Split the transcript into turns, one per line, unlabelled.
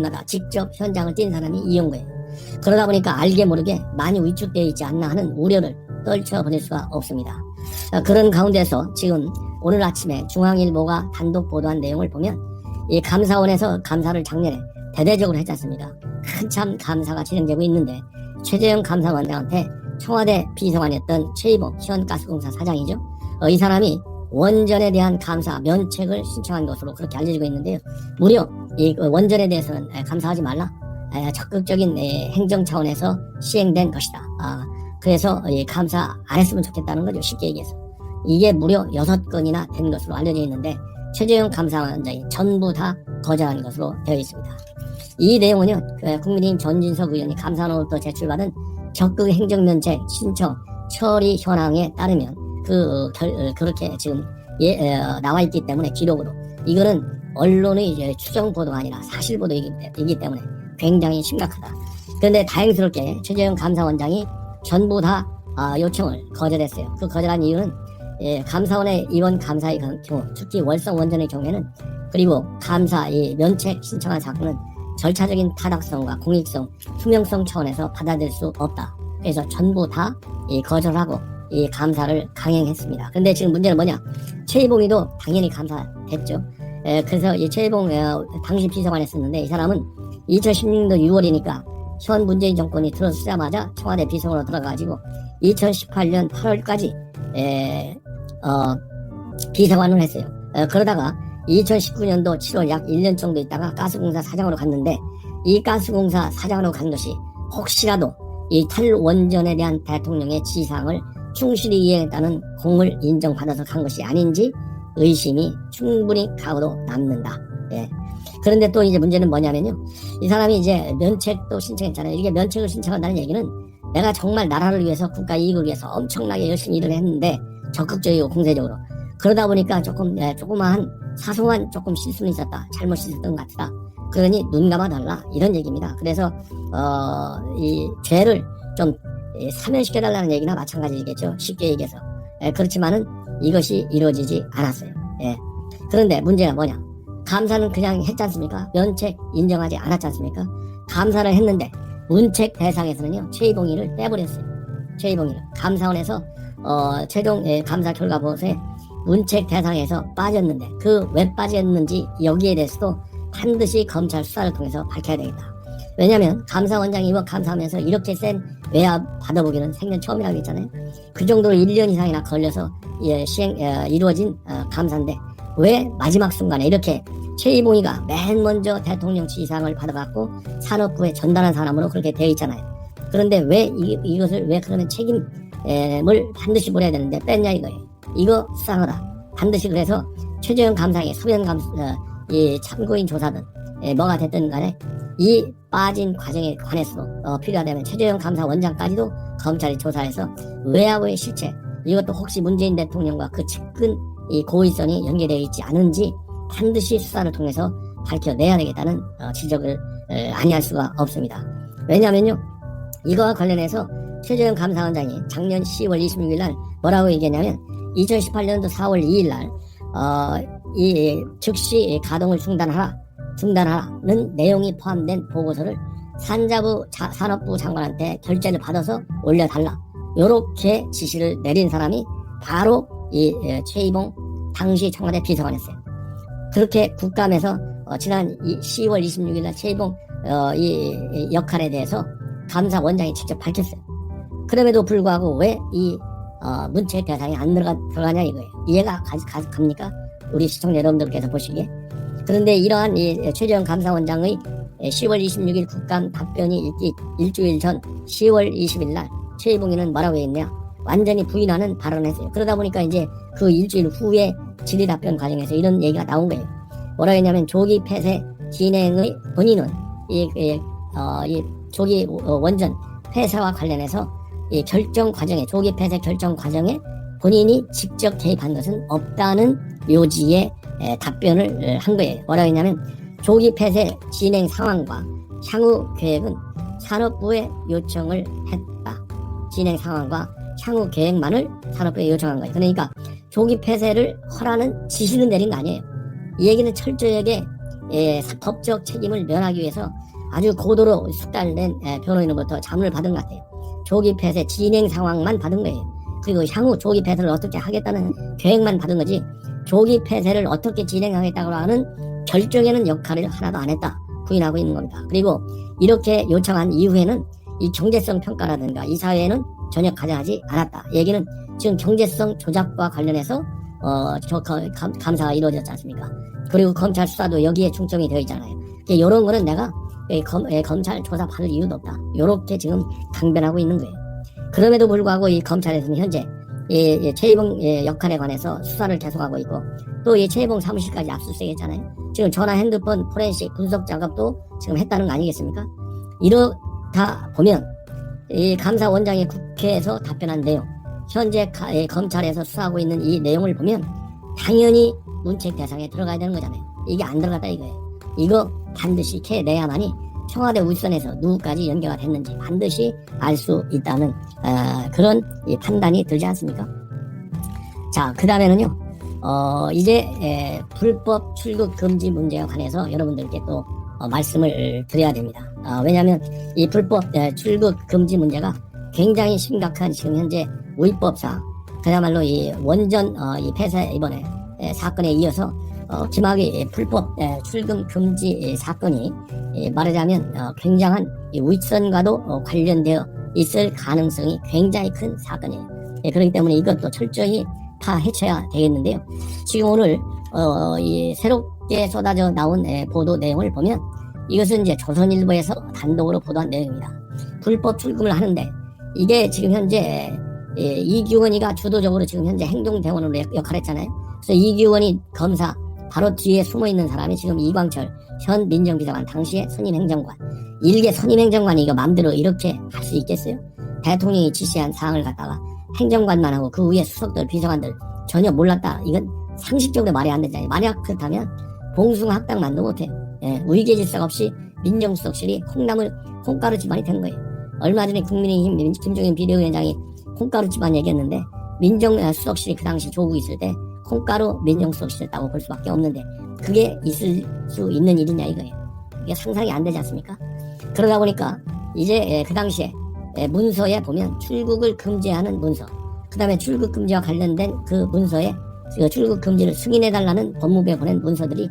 곳곳마다 직접 현장을 뛴 사람이 이은 거예요. 그러다 보니까 알게 모르게 많이 위축되어 있지 않나 하는 우려를 떨쳐보낼 수가 없습니다. 그런 가운데서 지금 오늘 아침에 중앙일보가 단독 보도한 내용을 보면 이 감사원에서 감사를 작년에 대대적으로 했지 않습니까? 한참 감사가 진행되고 있는데 최재형 감사원장한테 청와대 비서관이었던 최이봉 시원가스공사 사장이죠. 이 사람이 원전에 대한 감사 면책을 신청한 것으로 그렇게 알려지고 있는데요. 무려 이 원전에 대해서는 감사하지 말라. 적극적인 행정 차원에서 시행된 것이다. 그래서 감사 안 했으면 좋겠다는 거죠. 쉽게 얘기해서. 이게 무려 6건이나 된 것으로 알려져 있는데 최재형 감사원장이 전부 다 거절한 것으로 되어 있습니다. 이 내용은요. 국민의힘 전진석 의원이 감사원으로부터 제출받은 적극 행정면책 신청 처리 현황에 따르면 그렇게 지금 나와 있기 때문에 기록으로 이거는 언론의 이제 추정 보도가 아니라 사실 보도이기 때문에 굉장히 심각하다. 그런데 다행스럽게 최재형 감사원장이 전부 다 요청을 거절했어요. 그 거절한 이유는 감사원의 이번 감사의 경우, 특히 월성 원전의 경우에는 그리고 감사 이 면책 신청한 사건은 절차적인 타당성과 공익성, 투명성 차원에서 받아들일 수 없다. 그래서 전부 다 거절하고 이 감사를 강행했습니다. 근데 지금 문제는 뭐냐? 최이봉이도 당연히 감사했죠. 그래서 이 최이봉 당시 비서관 했었는데 이 사람은 2016년도 6월이니까 현 문재인 정권이 들어서자마자 청와대 비서관으로 들어가가지고 2018년 8월까지 비서관을 했어요. 그러다가 2019년도 7월 약 1년 정도 있다가 가스공사 사장으로 갔는데 이 가스공사 사장으로 간 것이 혹시라도 이 탈원전에 대한 대통령의 지상을 충실히 이행했다는 공을 인정받아서 간 것이 아닌지 의심이 충분히 가고도 남는다. 그런데 또 이제 문제는 뭐냐면요. 이 사람이 이제 면책도 신청했잖아요. 이게 면책을 신청한다는 얘기는 내가 정말 나라를 위해서 국가 이익을 위해서 엄청나게 열심히 일을 했는데 적극적이고 공세적으로 그러다 보니까 조그마한 사소한 조금 실수는 있었다. 잘못이 있었던 것 같다. 그러니 눈 감아달라 이런 얘기입니다. 그래서 이 죄를 좀 사면시켜달라는 얘기나 마찬가지겠죠. 쉽게 얘기해서. 그렇지만은 이것이 이루어지지 않았어요. 그런데 문제가 뭐냐? 감사는 그냥 했지 않습니까? 면책 인정하지 않았지 않습니까? 감사를 했는데 문책 대상에서는요 최이봉이를 빼버렸어요. 최이봉이를 감사원에서 최종 감사 결과 보고서에 문책 대상에서 빠졌는데 그 왜 빠졌는지 여기에 대해서도 반드시 검찰 수사를 통해서 밝혀야 되겠다. 왜냐하면 감사원장이 이번 감사하면서 이렇게 센 외압 받아보기는 생전 처음이라고 했잖아요. 그 정도로 1년 이상이나 걸려서 이루어진 감사인데 왜 마지막 순간에 이렇게 최이봉이가 맨 먼저 대통령 지시사항을 받아갖고 산업부에 전달한 사람으로 그렇게 되어 있잖아요. 그런데 왜 이것을 왜 그러면 책임을 반드시 물어야 되는데 뺐냐 이거예요. 이거 수상하다. 반드시 그래서 최재형 감사의 소변 이 참고인 조사든 뭐가 됐든 간에 이 빠진 과정에 관해서도 필요하다면 최재형 감사원장까지도 검찰이 조사해서 외압의 실체 이것도 혹시 문재인 대통령과 그 측근 이 고의성이 연계되어 있지 않은지 반드시 수사를 통해서 밝혀내야 되겠다는 지적을 아니할 수가 없습니다. 왜냐하면요 이거와 관련해서 최재형 감사원장이 작년 10월 26일 날 뭐라고 얘기했냐면 2018년도 4월 2일 날 즉시 가동을 중단하라는 내용이 포함된 보고서를 산업부 장관한테 결재를 받아서 올려달라. 요렇게 지시를 내린 사람이 바로 이 최이봉 당시 청와대 비서관이었어요. 그렇게 국감에서 지난 10월 26일 날 최이봉 이 역할에 대해서 감사원장이 직접 밝혔어요. 그럼에도 불구하고 왜 이 문책 대상이 안 들어가냐 이거예요. 이해가 갑니까? 우리 시청자 여러분들께서 보시기에. 그런데 이러한 이 최재형 감사원장의 10월 26일 국감 답변이 일주일 전 10월 20일 날 최이봉이는 뭐라고 했냐? 완전히 부인하는 발언을 했어요. 그러다 보니까 이제 그 일주일 후에 질의 답변 과정에서 이런 얘기가 나온 거예요. 뭐라고 했냐면 조기 폐쇄 진행의 본인은 이 조기 원전 폐쇄와 관련해서 이 결정 과정에 조기 폐쇄 결정 과정에 본인이 직접 개입한 것은 없다는 요지의 답변을 한 거예요. 뭐라고 했냐면 조기 폐쇄 진행 상황과 향후 계획은 산업부에 요청을 했다. 진행 상황과 향후 계획만을 산업부에 요청한 거예요. 그러니까 조기 폐쇄를 허라는 지시는 내린 거 아니에요. 이 얘기는 철저하게 법적 책임을 면하기 위해서 아주 고도로 숙달된 변호인으로부터 자문을 받은 것 같아요. 조기 폐쇄 진행 상황만 받은 거예요. 그리고 향후 조기 폐쇄를 어떻게 하겠다는 계획만 받은 거지 조기 폐쇄를 어떻게 진행하겠다고 하는 결정에는 역할을 하나도 안 했다 부인하고 있는 겁니다. 그리고 이렇게 요청한 이후에는 이 경제성 평가라든가 이 사회에는 전혀 가져가지 않았다. 얘기는 지금 경제성 조작과 관련해서 감사가 이루어졌지 않습니까? 그리고 검찰 수사도 여기에 중점이 되어 있잖아요. 이런 거는 내가 검찰 조사 받을 이유도 없다. 이렇게 지금 강변하고 있는 거예요. 그럼에도 불구하고 이 검찰에서는 현재 최희봉 역할에 관해서 수사를 계속하고 있고 또 이 최희봉 사무실까지 압수수색했잖아요. 지금 전화 핸드폰 포렌식 분석 작업도 지금 했다는 거 아니겠습니까? 이렇다 보면 이 감사원장이 국회에서 답변한 내용 현재 검찰에서 수사하고 있는 이 내용을 보면 당연히 문책 대상에 들어가야 되는 거잖아요. 이게 안 들어갔다 이거예요. 이거 반드시 캐내야만이 청와대 윗선에서 누구까지 연계가 됐는지 반드시 알 수 있다는 그런 판단이 들지 않습니까? 자, 그 다음에는요. 이제 불법 출국 금지 문제에 관해서 여러분들께 또 말씀을 드려야 됩니다. 왜냐하면 이 불법 출국 금지 문제가 굉장히 심각한 지금 현재 우위법상 그야말로 이 원전 이 폐쇄 이번에 사건에 이어서 김학의 불법 출금 금지 사건이 말하자면 굉장한 윗선과도 관련되어 있을 가능성이 굉장히 큰 사건이에요. 그렇기 때문에 이것도 철저히 파헤쳐야 되겠는데요. 지금 오늘 이 새롭게 쏟아져 나온 보도 내용을 보면 이것은 이제 조선일보에서 단독으로 보도한 내용입니다. 불법 출금을 하는데 이게 지금 현재 이규원이가 주도적으로 지금 현재 행동대원으로 역할했잖아요. 그래서 이규원이 검사 바로 뒤에 숨어있는 사람이 지금 이광철 현 민정비서관 당시의 선임행정관 일개 선임행정관이 이거 맘대로 이렇게 할 수 있겠어요? 대통령이 지시한 사항을 갖다가 행정관만 하고 그 위에 수석들 비서관들 전혀 몰랐다. 이건 상식적으로 말이 안 되잖아요. 만약 그렇다면 봉숭아학당만도 못해요. 위계질서가 없이 민정수석실이 콩가루 집안이 된 거예요. 얼마 전에 국민의힘 김종인 비대위원장이 콩가루 집안 얘기했는데 민정수석실이 그 당시 조국이 있을 때 콩가루 민정수석실이었다고 볼 수밖에 없는데 그게 있을 수 있는 일이냐 이거예요. 이게 상상이 안 되지 않습니까? 그러다 보니까 이제 그 당시에 문서에 보면 출국을 금지하는 문서 그 다음에 출국 금지와 관련된 그 문서에 출국 금지를 승인해달라는 법무부에 보낸 문서들이